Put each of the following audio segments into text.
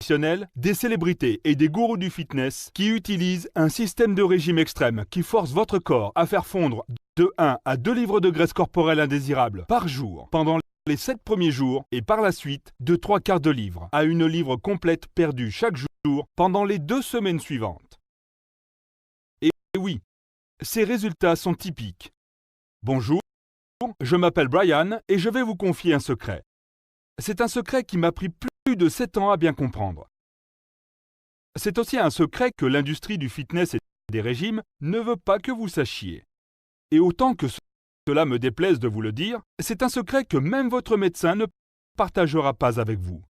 professionnels, des célébrités et des gourous du fitness qui utilisent un système de régime extrême qui force votre corps à faire fondre de 1 à 2 livres de graisse corporelle indésirable par jour pendant les 7 premiers jours et par la suite de 3/4 de livre à 1 livre complète perdue chaque jour pendant les 2 semaines suivantes. Et oui, ces résultats sont typiques. Bonjour, je m'appelle Brian et je vais vous confier un secret. C'est un secret qui m'a pris plus de 7 ans à bien comprendre. C'est aussi un secret que l'industrie du fitness et des régimes ne veut pas que vous sachiez. Et autant que cela me déplaise de vous le dire, c'est un secret que même votre médecin ne partagera pas avec vous,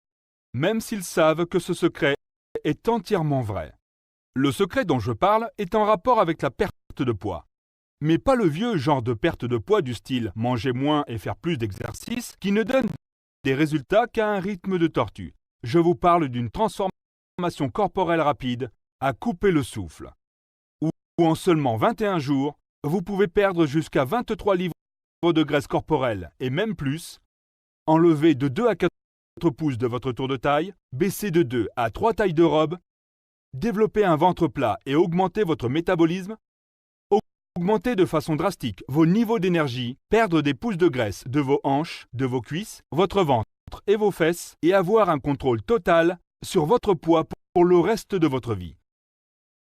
même s'ils savent que ce secret est entièrement vrai. Le secret dont je parle est en rapport avec la perte de poids. Mais pas le vieux genre de perte de poids du style manger moins et faire plus d'exercice qui ne donne des résultats qu'à un rythme de tortue. Je vous parle d'une transformation corporelle rapide à couper le souffle. Où en seulement 21 jours, vous pouvez perdre jusqu'à 23 livres de graisse corporelle et même plus, enlever de 2 à 4 pouces de votre tour de taille, baisser de 2 à 3 tailles de robe, développer un ventre plat et augmenter votre métabolisme, augmenter de façon drastique vos niveaux d'énergie, perdre des pouces de graisse de vos hanches, de vos cuisses, votre ventre et vos fesses et avoir un contrôle total sur votre poids pour le reste de votre vie.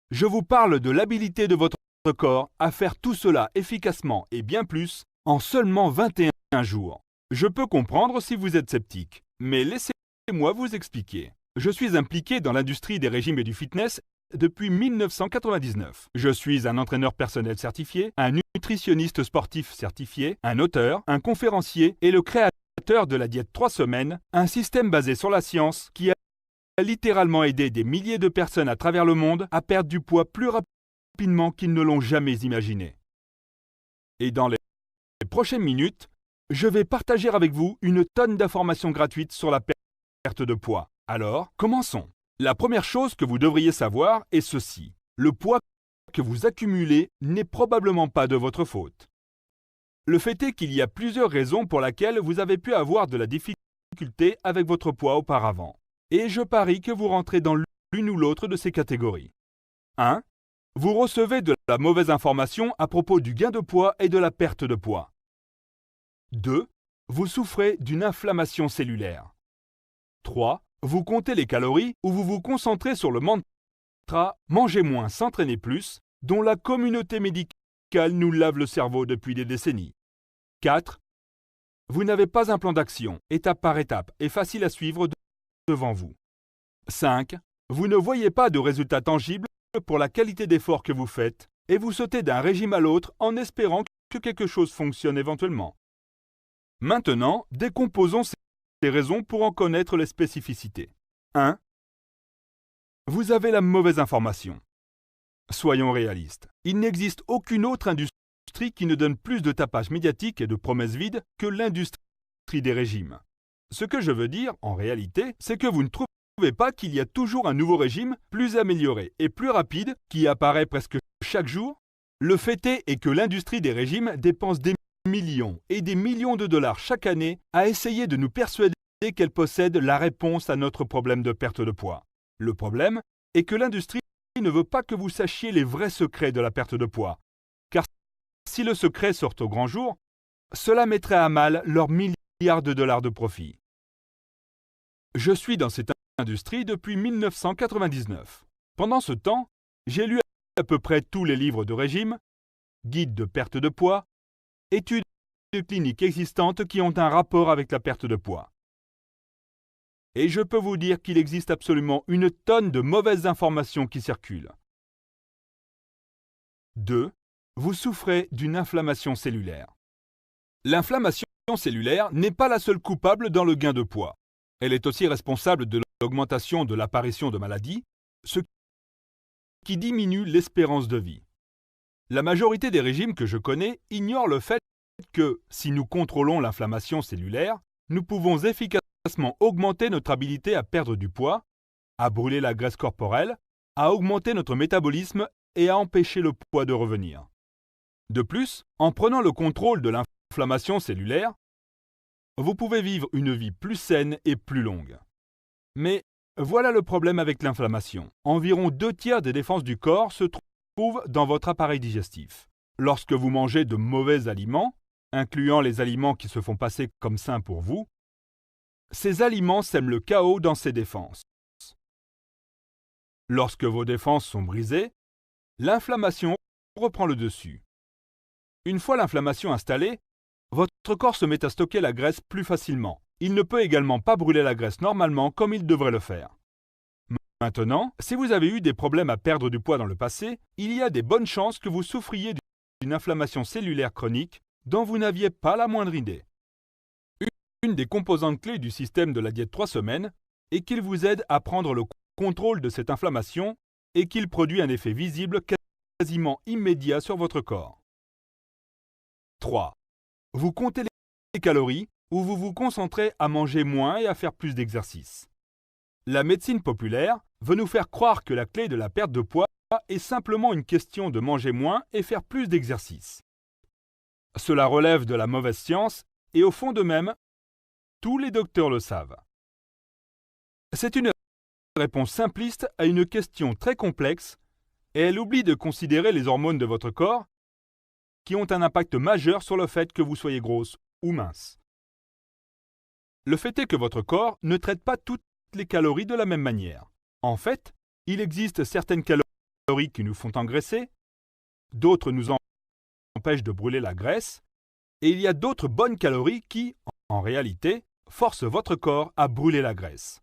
Je vous parle de l'habilité de votre corps à faire tout cela efficacement et bien plus en seulement 21 jours. Je peux comprendre si vous êtes sceptique, mais laissez-moi vous expliquer. Je suis impliqué dans l'industrie des régimes et du fitness depuis 1999. Je suis un entraîneur personnel certifié, un nutritionniste sportif certifié, un auteur, un conférencier et le créateur de la diète 3 semaines, un système basé sur la science qui a littéralement aidé des milliers de personnes à travers le monde à perdre du poids plus rapidement qu'ils ne l'ont jamais imaginé. Et dans les prochaines minutes, je vais partager avec vous une tonne d'informations gratuites sur la perte de poids. Alors, commençons. La première chose que vous devriez savoir est ceci. Le poids que vous accumulez n'est probablement pas de votre faute. Le fait est qu'il y a plusieurs raisons pour lesquelles vous avez pu avoir de la difficulté avec votre poids auparavant. Et je parie que vous rentrez dans l'une ou l'autre de ces catégories. 1. Vous recevez de la mauvaise information à propos du gain de poids et de la perte de poids. 2. Vous souffrez d'une inflammation cellulaire. 3. Vous comptez les calories ou vous vous concentrez sur le mantra « Mangez moins, s'entraîner plus » dont la communauté médicale nous lave le cerveau depuis des décennies. 4. Vous n'avez pas un plan d'action, étape par étape et facile à suivre devant vous. 5. Vous ne voyez pas de résultats tangibles pour la qualité d'effort que vous faites et vous sautez d'un régime à l'autre en espérant que quelque chose fonctionne éventuellement. Maintenant, décomposons ces raisons pour en connaître les spécificités. 1. Vous avez la mauvaise information. Soyons réalistes. Il n'existe aucune autre industrie qui ne donne plus de tapage médiatique et de promesses vides que l'industrie des régimes. Ce que je veux dire, en réalité, c'est que vous ne trouvez pas qu'il y a toujours un nouveau régime plus amélioré et plus rapide qui apparaît presque chaque jour? Le fait est que l'industrie des régimes dépense des millions et des millions de dollars chaque année à essayer de nous persuader qu'elle possède la réponse à notre problème de perte de poids. Le problème est que l'industrie ne veut pas que vous sachiez les vrais secrets de la perte de poids. Car si le secret sort au grand jour, cela mettrait à mal leurs milliards de dollars de profit. Je suis dans cette industrie depuis 1999. Pendant ce temps, j'ai lu à peu près tous les livres de régime, guides de perte de poids, études cliniques existantes qui ont un rapport avec la perte de poids. Et je peux vous dire qu'il existe absolument une tonne de mauvaises informations qui circulent. 2. Vous souffrez d'une inflammation cellulaire. L'inflammation cellulaire n'est pas la seule coupable dans le gain de poids. Elle est aussi responsable de l'augmentation de l'apparition de maladies, ce qui diminue l'espérance de vie. La majorité des régimes que je connais ignorent le fait que, si nous contrôlons l'inflammation cellulaire, nous pouvons efficacement augmenter notre habilité à perdre du poids, à brûler la graisse corporelle, à augmenter notre métabolisme et à empêcher le poids de revenir. De plus, en prenant le contrôle de l'inflammation cellulaire, vous pouvez vivre une vie plus saine et plus longue. Mais Voilà le problème avec l'inflammation. Environ 2/3 des défenses du corps se trouvent dans votre appareil digestif. Lorsque vous mangez de mauvais aliments, incluant les aliments qui se font passer comme sains pour vous, ces aliments sèment le chaos dans ces défenses. Lorsque vos défenses sont brisées, l'inflammation reprend le dessus. Une fois l'inflammation installée, votre corps se met à stocker la graisse plus facilement. Il ne peut également pas brûler la graisse normalement comme il devrait le faire. Maintenant, si vous avez eu des problèmes à perdre du poids dans le passé, il y a des bonnes chances que vous souffriez d'une inflammation cellulaire chronique dont vous n'aviez pas la moindre idée. Une des composantes clés du système de la diète 3 semaines est qu'il vous aide à prendre le contrôle de cette inflammation et qu'il produit un effet visible quasiment immédiat sur votre corps. 3. Vous comptez les calories ou vous vous concentrez à manger moins et à faire plus d'exercice. La médecine populaire veut nous faire croire que la clé de la perte de poids est simplement une question de manger moins et faire plus d'exercice. Cela relève de la mauvaise science et au fond de même, tous les docteurs le savent. C'est une réponse simpliste à une question très complexe et elle oublie de considérer les hormones de votre corps qui ont un impact majeur sur le fait que vous soyez grosse ou mince. Le fait est que votre corps ne traite pas toutes les calories de la même manière. En fait, il existe certaines calories qui nous font engraisser, d'autres nous empêchent de brûler la graisse, et il y a d'autres bonnes calories qui, en réalité, forcent votre corps à brûler la graisse.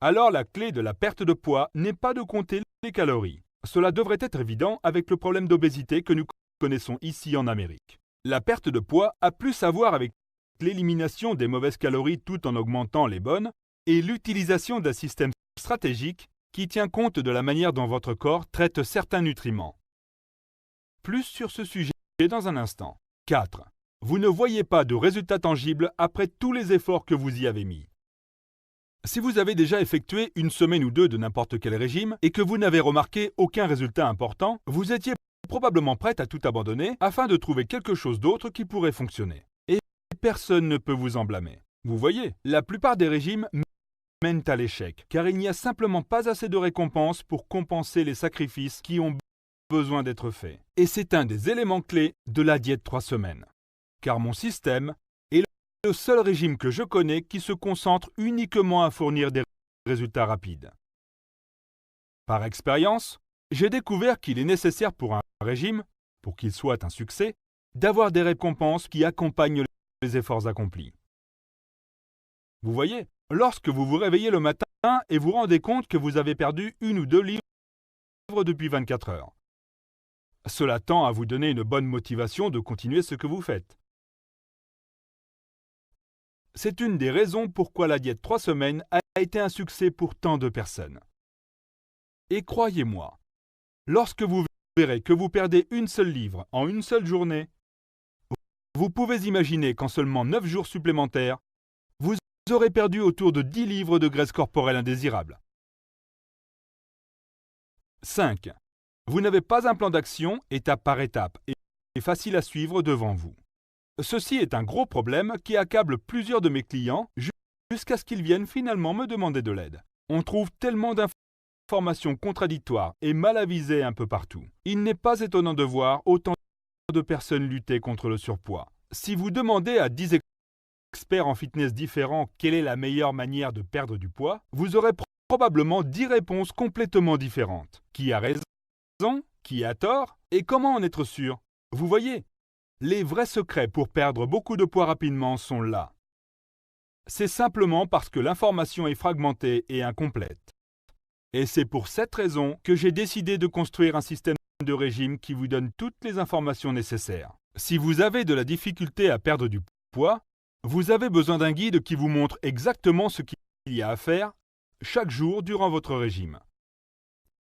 Alors la clé de la perte de poids n'est pas de compter les calories. Cela devrait être évident avec le problème d'obésité que nous connaissons ici en Amérique. La perte de poids a plus à voir avec l'élimination des mauvaises calories tout en augmentant les bonnes et l'utilisation d'un système stratégique qui tient compte de la manière dont votre corps traite certains nutriments. Plus sur ce sujet dans un instant. 4. Vous ne voyez pas de résultats tangibles après tous les efforts que vous y avez mis. Si vous avez déjà effectué une semaine ou deux de n'importe quel régime et que vous n'avez remarqué aucun résultat important, vous étiez probablement prête à tout abandonner afin de trouver quelque chose d'autre qui pourrait fonctionner. Et personne ne peut vous en blâmer. Vous voyez, la plupart des régimes mènent à l'échec, car il n'y a simplement pas assez de récompenses pour compenser les sacrifices qui ont besoin d'être faits. Et c'est un des éléments clés de la diète 3 semaines. Car mon système est le seul régime que je connais qui se concentre uniquement à fournir des résultats rapides. Par expérience, j'ai découvert qu'il est nécessaire pour un régime, pour qu'il soit un succès, d'avoir des récompenses qui accompagnent les efforts accomplis. Vous voyez, lorsque vous vous réveillez le matin et vous rendez compte que vous avez perdu 1 ou 2 livres depuis 24 heures, cela tend à vous donner une bonne motivation de continuer ce que vous faites. C'est une des raisons pourquoi la diète 3 semaines a été un succès pour tant de personnes. Et croyez-moi, lorsque vous verrez que vous perdez 1 seule livre en 1 seule journée, vous pouvez imaginer qu'en seulement 9 jours supplémentaires, vous aurez perdu autour de 10 livres de graisse corporelle indésirable. 5. Vous n'avez pas un plan d'action étape par étape et facile à suivre devant vous. Ceci est un gros problème qui accable plusieurs de mes clients jusqu'à ce qu'ils viennent finalement me demander de l'aide. On trouve tellement d'informations contradictoires et mal avisées un peu partout. Il n'est pas étonnant de voir autant de personnes lutter contre le surpoids. Si vous demandez à 10 experts en fitness différents quelle est la meilleure manière de perdre du poids, vous aurez probablement 10 réponses complètement différentes. Qui a raison? Qui a tort? Et comment en être sûr? Vous voyez, les vrais secrets pour perdre beaucoup de poids rapidement sont là. C'est simplement parce que l'information est fragmentée et incomplète. Et c'est pour cette raison que j'ai décidé de construire un système de régime qui vous donne toutes les informations nécessaires. Si vous avez de la difficulté à perdre du poids, vous avez besoin d'un guide qui vous montre exactement ce qu'il y a à faire chaque jour durant votre régime.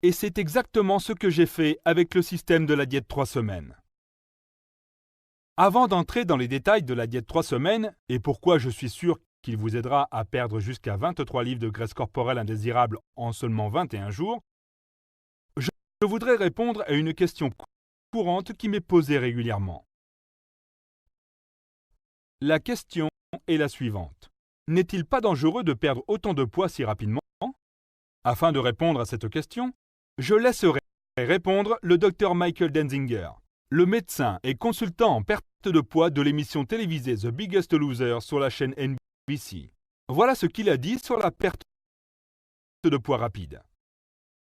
Et c'est exactement ce que j'ai fait avec le système de la diète 3 semaines. Avant d'entrer dans les détails de la diète 3 semaines, et pourquoi je suis sûr qu'il vous aidera à perdre jusqu'à 23 livres de graisse corporelle indésirable en seulement 21 jours, je voudrais répondre à une question courante qui m'est posée régulièrement. La question est la suivante. N'est-il pas dangereux de perdre autant de poids si rapidement? Afin de répondre à cette question, je laisserai répondre le Dr Michael Denzinger, le médecin et consultant en perte de poids de l'émission télévisée The Biggest Loser sur la chaîne NBC. Voilà ce qu'il a dit sur la perte de poids rapide.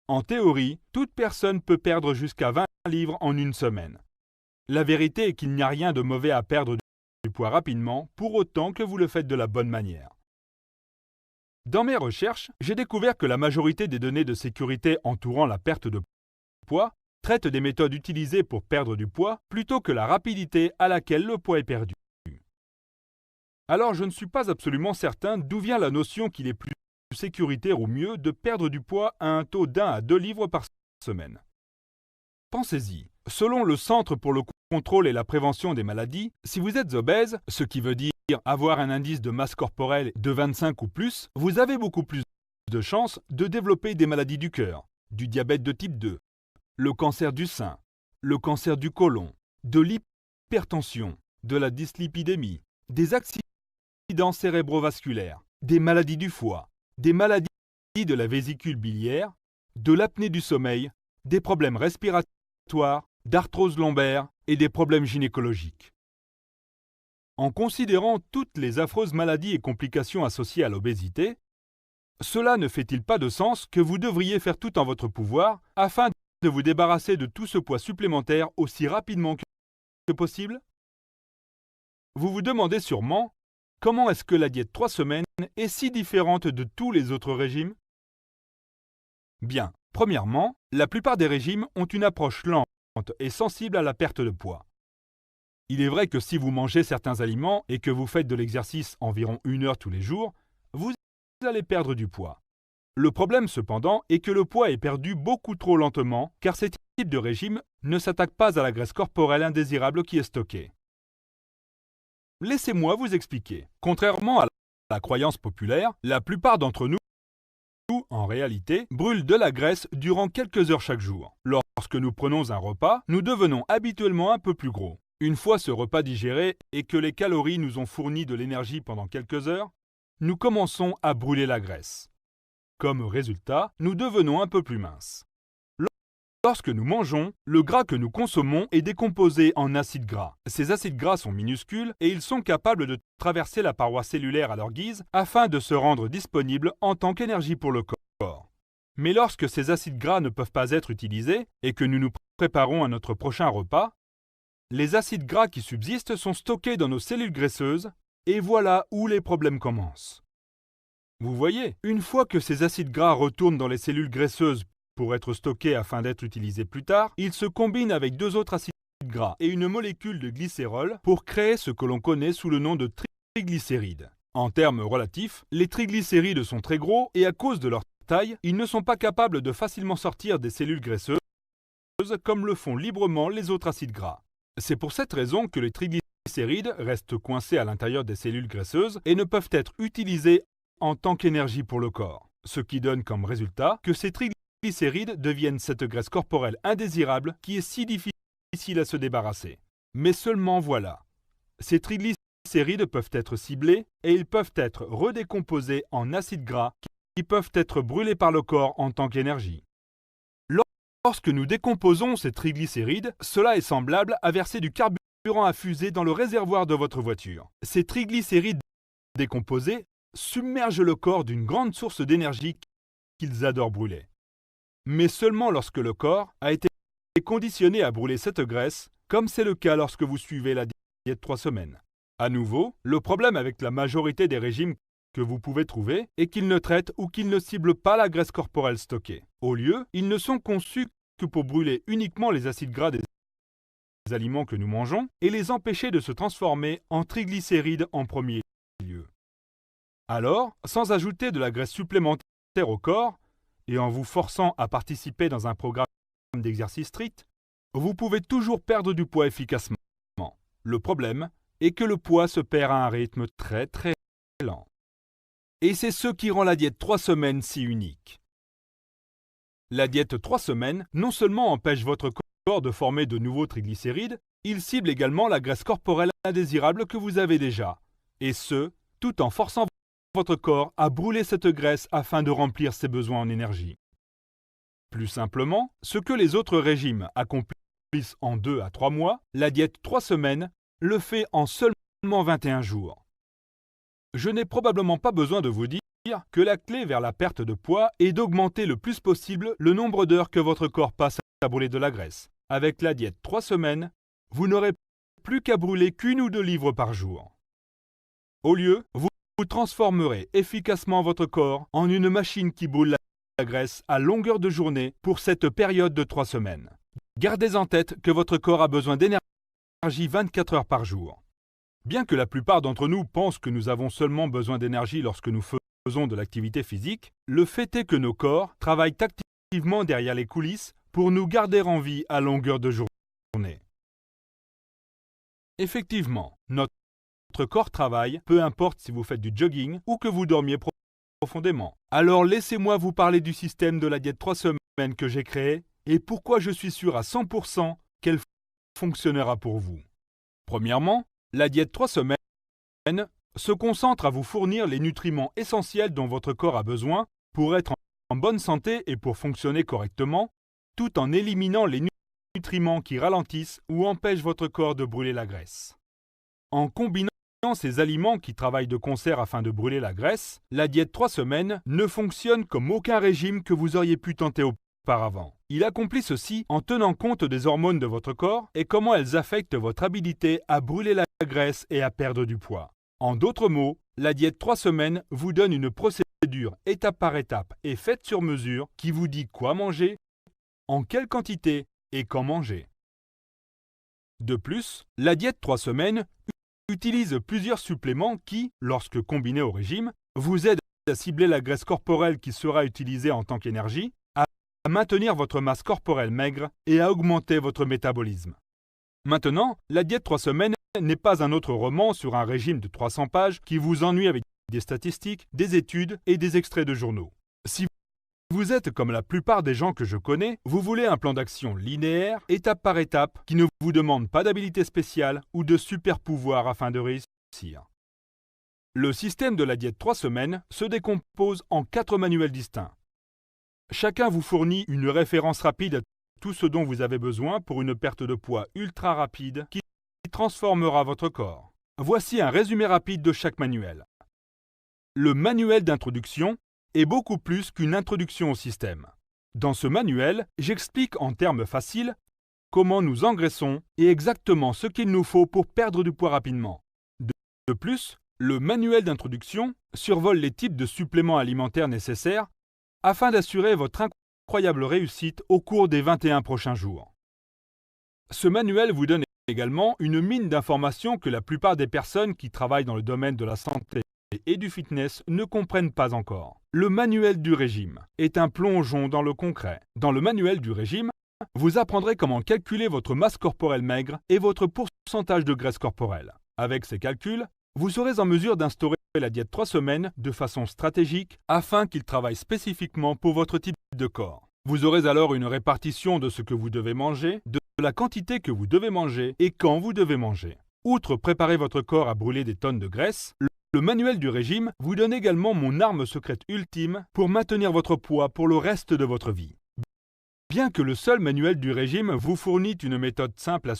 En théorie, toute personne peut perdre jusqu'à 20 livres en une semaine. La vérité est qu'il n'y a rien de mauvais à perdre du poids rapidement, pour autant que vous le faites de la bonne manière. Dans mes recherches, j'ai découvert que la majorité des données de sécurité entourant la perte de poids traitent des méthodes utilisées pour perdre du poids plutôt que la rapidité à laquelle le poids est perdu. Alors je ne suis pas absolument certain d'où vient la notion qu'il est plus sécuritaire ou mieux de perdre du poids à un taux d'1 à 2 livres par semaine. Pensez-y. Selon le Centre pour le contrôle et la prévention des maladies, si vous êtes obèse, ce qui veut dire avoir un indice de masse corporelle de 25 ou plus, vous avez beaucoup plus de chances de développer des maladies du cœur, du diabète de type 2, le cancer du sein, le cancer du côlon, de l'hypertension, de la dyslipidémie, des accidents cérébrovasculaires, des maladies du foie, des maladies de la vésicule biliaire, de l'apnée du sommeil, des problèmes respiratoires, d'arthrose lombaire et des problèmes gynécologiques. En considérant toutes les affreuses maladies et complications associées à l'obésité, cela ne fait-il pas de sens que vous devriez faire tout en votre pouvoir afin de vous débarrasser de tout ce poids supplémentaire aussi rapidement que possible? Vous vous demandez sûrement comment est-ce que la diète 3 semaines est si différente de tous les autres régimes? Bien, premièrement, la plupart des régimes ont une approche lente et sensible à la perte de poids. Il est vrai que si vous mangez certains aliments et que vous faites de l'exercice environ 1 heure tous les jours, vous allez perdre du poids. Le problème cependant est que le poids est perdu beaucoup trop lentement car ces types de régimes ne s'attaquent pas à la graisse corporelle indésirable qui est stockée. Laissez-moi vous expliquer. Contrairement à la croyance populaire, la plupart d'entre nous, en réalité, brûlent de la graisse durant quelques heures chaque jour. Lorsque nous prenons un repas, nous devenons habituellement un peu plus gros. Une fois ce repas digéré et que les calories nous ont fourni de l'énergie pendant quelques heures, nous commençons à brûler la graisse. Comme résultat, nous devenons un peu plus minces. Lorsque nous mangeons, le gras que nous consommons est décomposé en acides gras. Ces acides gras sont minuscules et ils sont capables de traverser la paroi cellulaire à leur guise afin de se rendre disponibles en tant qu'énergie pour le corps. Mais lorsque ces acides gras ne peuvent pas être utilisés et que nous nous préparons à notre prochain repas, les acides gras qui subsistent sont stockés dans nos cellules graisseuses et voilà où les problèmes commencent. Vous voyez, une fois que ces acides gras retournent dans les cellules graisseuses pour être stockés afin d'être utilisés plus tard, ils se combinent avec 2 autres acides gras et une molécule de glycérol pour créer ce que l'on connaît sous le nom de triglycérides. En termes relatifs, les triglycérides sont très gros et à cause de leur taille, ils ne sont pas capables de facilement sortir des cellules graisseuses comme le font librement les autres acides gras. C'est pour cette raison que les triglycérides restent coincés à l'intérieur des cellules graisseuses et ne peuvent être utilisés en tant qu'énergie pour le corps, ce qui donne comme résultat que ces triglycérides deviennent cette graisse corporelle indésirable qui est si difficile à se débarrasser. Mais seulement voilà, ces triglycérides peuvent être ciblés et ils peuvent être redécomposés en acides gras qui peuvent être brûlés par le corps en tant qu'énergie. Lorsque nous décomposons ces triglycérides, cela est semblable à verser du carburant à fusée dans le réservoir de votre voiture. Ces triglycérides décomposés submergent le corps d'une grande source d'énergie qu'ils adorent brûler. Mais seulement lorsque le corps a été conditionné à brûler cette graisse, comme c'est le cas lorsque vous suivez la diète 3 semaines. À nouveau, le problème avec la majorité des régimes que vous pouvez trouver est qu'ils ne traitent ou qu'ils ne ciblent pas la graisse corporelle stockée. Au lieu, ils ne sont conçus que pour brûler uniquement les acides gras des aliments que nous mangeons et les empêcher de se transformer en triglycérides en premier lieu. Alors, sans ajouter de la graisse supplémentaire au corps et en vous forçant à participer dans un programme d'exercice strict, vous pouvez toujours perdre du poids efficacement. Le problème est que le poids se perd à un rythme très lent. Et c'est ce qui rend la diète 3 semaines si unique. La diète 3 semaines non seulement empêche votre corps de former de nouveaux triglycérides, il cible également la graisse corporelle indésirable que vous avez déjà, et ce, tout en forçant votre corps à brûler cette graisse afin de remplir ses besoins en énergie. Plus simplement, ce que les autres régimes accomplissent en 2 à 3 mois, la diète 3 semaines le fait en seulement 21 jours. Je n'ai probablement pas besoin de vous dire que la clé vers la perte de poids est d'augmenter le plus possible le nombre d'heures que votre corps passe à brûler de la graisse. Avec la diète 3 semaines, vous n'aurez plus qu'à brûler qu'1 ou 2 livres par jour. Au lieu, vous transformerez efficacement votre corps en une machine qui brûle la graisse à longueur de journée pour cette période de 3 semaines. Gardez en tête que votre corps a besoin d'énergie 24 heures par jour. Bien que la plupart d'entre nous pensent que nous avons seulement besoin d'énergie lorsque nous faisons de l'activité physique, le fait est que nos corps travaillent activement derrière les coulisses pour nous garder en vie à longueur de journée. Effectivement, notre corps travaille, peu importe si vous faites du jogging ou que vous dormiez profondément. Alors laissez-moi vous parler du système de la diète 3 semaines que j'ai créé et pourquoi je suis sûr à 100% qu'elle fonctionnera pour vous. Premièrement, la diète 3 semaines se concentre à vous fournir les nutriments essentiels dont votre corps a besoin pour être en bonne santé et pour fonctionner correctement, tout en éliminant les nutriments qui ralentissent ou empêchent votre corps de brûler la graisse. En combinant ces aliments qui travaillent de concert afin de brûler la graisse, la diète 3 semaines ne fonctionne comme aucun régime que vous auriez pu tenter auparavant. Il accomplit ceci en tenant compte des hormones de votre corps et comment elles affectent votre habilité à brûler la graisse et à perdre du poids. En d'autres mots, la diète 3 semaines vous donne une procédure étape par étape et faite sur mesure qui vous dit quoi manger, en quelle quantité et quand manger. De plus, la diète 3 semaines utilise plusieurs suppléments qui, lorsque combinés au régime, vous aident à cibler la graisse corporelle qui sera utilisée en tant qu'énergie, à maintenir votre masse corporelle maigre et à augmenter votre métabolisme. Maintenant, la diète 3 semaines n'est pas un autre roman sur un régime de 300 pages qui vous ennuie avec des statistiques, des études et des extraits de journaux. Si vous êtes comme la plupart des gens que je connais, vous voulez un plan d'action linéaire, étape par étape, qui ne vous demande pas d'habilité spéciale ou de super pouvoir afin de réussir. Le système de la diète 3 semaines se décompose en 4 manuels distincts. Chacun vous fournit une référence rapide à tout ce dont vous avez besoin pour une perte de poids ultra rapide qui transformera votre corps. Voici un résumé rapide de chaque manuel. Le manuel d'introduction est beaucoup plus qu'une introduction au système. Dans ce manuel, j'explique en termes faciles comment nous engraissons et exactement ce qu'il nous faut pour perdre du poids rapidement. De plus, le manuel d'introduction survole les types de suppléments alimentaires nécessaires afin d'assurer votre incroyable réussite au cours des 21 prochains jours. Ce manuel vous donne également une mine d'informations que la plupart des personnes qui travaillent dans le domaine de la santé et du fitness ne comprennent pas encore. Le manuel du régime est un plongeon dans le concret. Dans le manuel du régime, vous apprendrez comment calculer votre masse corporelle maigre et votre pourcentage de graisse corporelle. Avec ces calculs, vous serez en mesure d'instaurer la diète 3 semaines de façon stratégique afin qu'il travaille spécifiquement pour votre type de corps. Vous aurez alors une répartition de ce que vous devez manger, de la quantité que vous devez manger et quand vous devez manger. Outre préparer votre corps à brûler des tonnes de graisse, le manuel du régime vous donne également mon arme secrète ultime pour maintenir votre poids pour le reste de votre vie. Bien que le seul manuel du régime vous fournisse une méthode simple à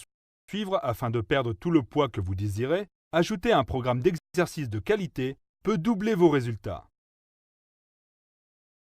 suivre afin de perdre tout le poids que vous désirez, ajouter un programme d'exercice de qualité peut doubler vos résultats.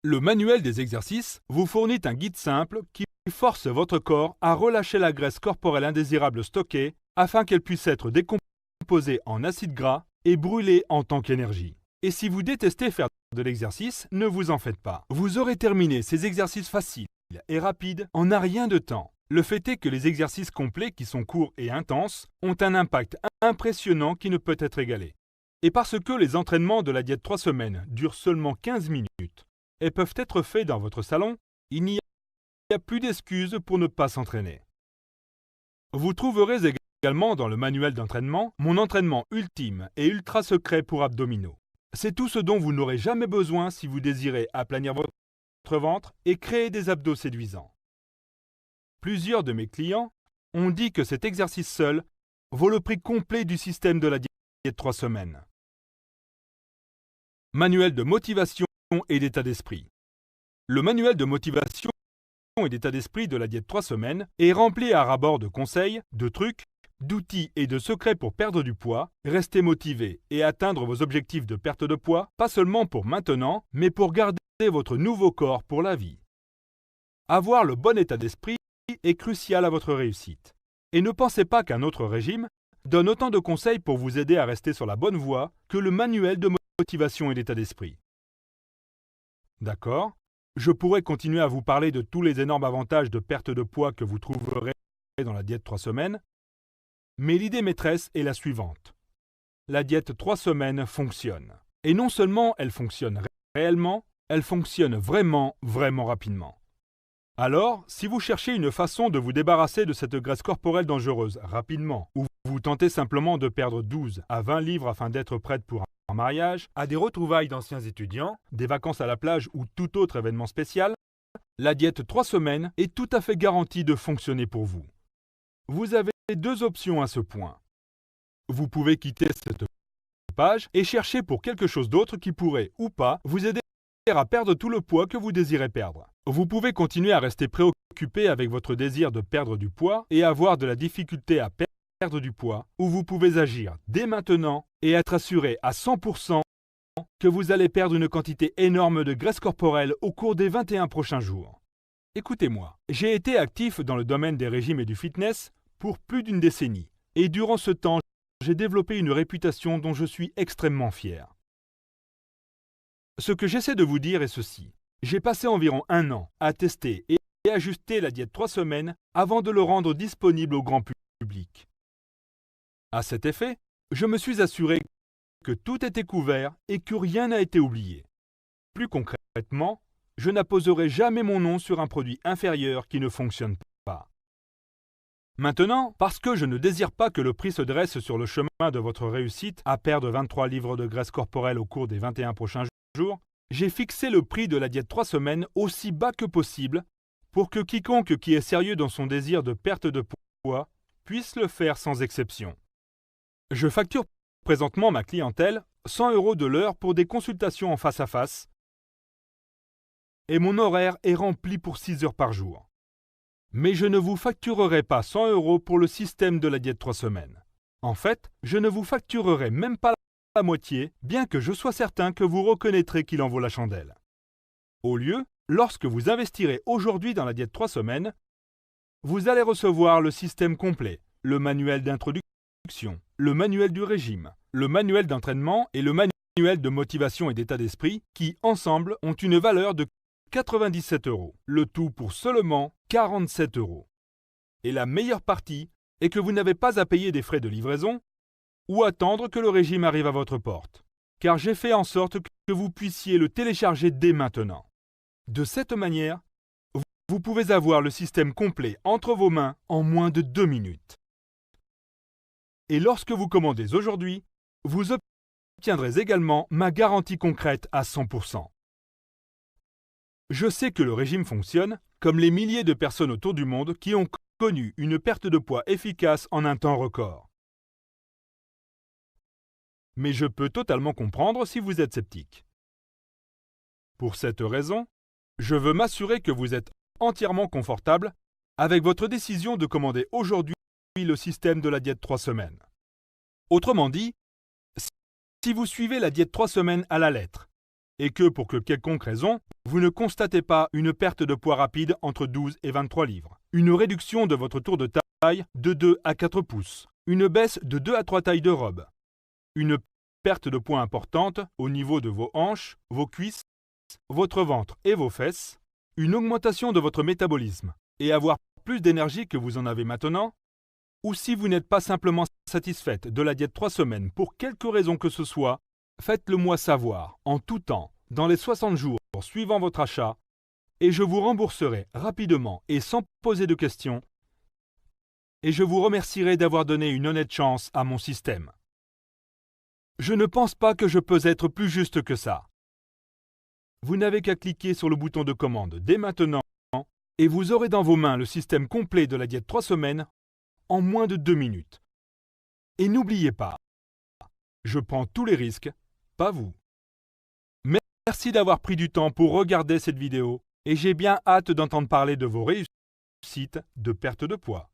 Le manuel des exercices vous fournit un guide simple qui force votre corps à relâcher la graisse corporelle indésirable stockée afin qu'elle puisse être décomposée en acides gras et brûlée en tant qu'énergie. Et si vous détestez faire de l'exercice, ne vous en faites pas. Vous aurez terminé ces exercices faciles et rapides en un rien de temps. Le fait est que les exercices complets, qui sont courts et intenses, ont un impact impressionnant qui ne peut être égalé. Et parce que les entraînements de la diète 3 semaines durent seulement 15 minutes et peuvent être faits dans votre salon, il n'y a plus d'excuses pour ne pas s'entraîner. Vous trouverez également dans le manuel d'entraînement mon entraînement ultime et ultra secret pour abdominaux. C'est tout ce dont vous n'aurez jamais besoin si vous désirez aplanir votre ventre et créer des abdos séduisants. Plusieurs de mes clients ont dit que cet exercice seul vaut le prix complet du système de la diète 3 semaines. Manuel de motivation et d'état d'esprit. Le manuel de motivation et d'état d'esprit de la diète 3 semaines est rempli à ras-bord de conseils, de trucs, d'outils et de secrets pour perdre du poids, rester motivé et atteindre vos objectifs de perte de poids, pas seulement pour maintenant, mais pour garder votre nouveau corps pour la vie. Avoir le bon état d'esprit est crucial à votre réussite. Et ne pensez pas qu'un autre régime donne autant de conseils pour vous aider à rester sur la bonne voie que le manuel de motivation et d'état d'esprit. D'accord ? Je pourrais continuer à vous parler de tous les énormes avantages de perte de poids que vous trouverez dans la diète 3 semaines, mais l'idée maîtresse est la suivante. La diète 3 semaines fonctionne. Et non seulement elle fonctionne réellement, elle fonctionne vraiment rapidement. Alors, si vous cherchez une façon de vous débarrasser de cette graisse corporelle dangereuse rapidement, ou vous tentez simplement de perdre 12 à 20 livres afin d'être prête pour un mariage, à des retrouvailles d'anciens étudiants, des vacances à la plage ou tout autre événement spécial, la diète 3 semaines est tout à fait garantie de fonctionner pour vous. Vous avez deux options à ce point. Vous pouvez quitter cette page et chercher pour quelque chose d'autre qui pourrait, ou pas, vous aider à perdre tout le poids que vous désirez perdre. Vous pouvez continuer à rester préoccupé avec votre désir de perdre du poids et avoir de la difficulté à perdre du poids, ou vous pouvez agir dès maintenant et être assuré à 100% que vous allez perdre une quantité énorme de graisse corporelle au cours des 21 prochains jours. Écoutez-moi, j'ai été actif dans le domaine des régimes et du fitness pour plus d'une décennie, et durant ce temps, j'ai développé une réputation dont je suis extrêmement fier. Ce que j'essaie de vous dire est ceci. J'ai passé environ 1 an à tester et ajuster la diète 3 semaines avant de le rendre disponible au grand public. À cet effet, je me suis assuré que tout était couvert et que rien n'a été oublié. Plus concrètement, je n'apposerai jamais mon nom sur un produit inférieur qui ne fonctionne pas. Maintenant, parce que je ne désire pas que le prix se dresse sur le chemin de votre réussite à perdre 23 livres de graisse corporelle au cours des 21 prochains jours, j'ai fixé le prix de la diète 3 semaines aussi bas que possible pour que quiconque qui est sérieux dans son désir de perte de poids puisse le faire sans exception. Je facture présentement ma clientèle 100 € de l'heure pour des consultations en face à face et mon horaire est rempli pour 6 heures par jour. Mais je ne vous facturerai pas 100 € pour le système de la diète 3 semaines. En fait, je ne vous facturerai même pas la moitié, bien que je sois certain que vous reconnaîtrez qu'il en vaut la chandelle. Au lieu, lorsque vous investirez aujourd'hui dans la diète 3 semaines, vous allez recevoir le système complet, le manuel d'introduction, le manuel du régime, le manuel d'entraînement et le manuel de motivation et d'état d'esprit qui, ensemble, ont une valeur de 97 €, le tout pour seulement 47 €. Et la meilleure partie est que vous n'avez pas à payer des frais de livraison ou attendre que le régime arrive à votre porte, car j'ai fait en sorte que vous puissiez le télécharger dès maintenant. De cette manière, vous pouvez avoir le système complet entre vos mains en moins de 2 minutes. Et lorsque vous commandez aujourd'hui, vous obtiendrez également ma garantie concrète à 100%. Je sais que le régime fonctionne, comme les milliers de personnes autour du monde qui ont connu une perte de poids efficace en un temps record. Mais je peux totalement comprendre si vous êtes sceptique. Pour cette raison, je veux m'assurer que vous êtes entièrement confortable avec votre décision de commander aujourd'hui le système de la diète 3 semaines. Autrement dit, si vous suivez la diète 3 semaines à la lettre, et que pour quelconque raison, vous ne constatez pas une perte de poids rapide entre 12 et 23 livres, une réduction de votre tour de taille de 2 à 4 pouces, une baisse de 2 à 3 tailles de robe, une perte de poids importante au niveau de vos hanches, vos cuisses, votre ventre et vos fesses, une augmentation de votre métabolisme et avoir plus d'énergie que vous en avez maintenant, ou si vous n'êtes pas simplement satisfaite de la diète 3 semaines pour quelque raison que ce soit, faites-le moi savoir en tout temps dans les 60 jours suivant votre achat et je vous rembourserai rapidement et sans poser de questions et je vous remercierai d'avoir donné une honnête chance à mon système. Je ne pense pas que je peux être plus juste que ça. Vous n'avez qu'à cliquer sur le bouton de commande dès maintenant et vous aurez dans vos mains le système complet de la diète 3 semaines en moins de 2 minutes. Et n'oubliez pas, je prends tous les risques, pas vous. Merci d'avoir pris du temps pour regarder cette vidéo et j'ai bien hâte d'entendre parler de vos réussites de perte de poids.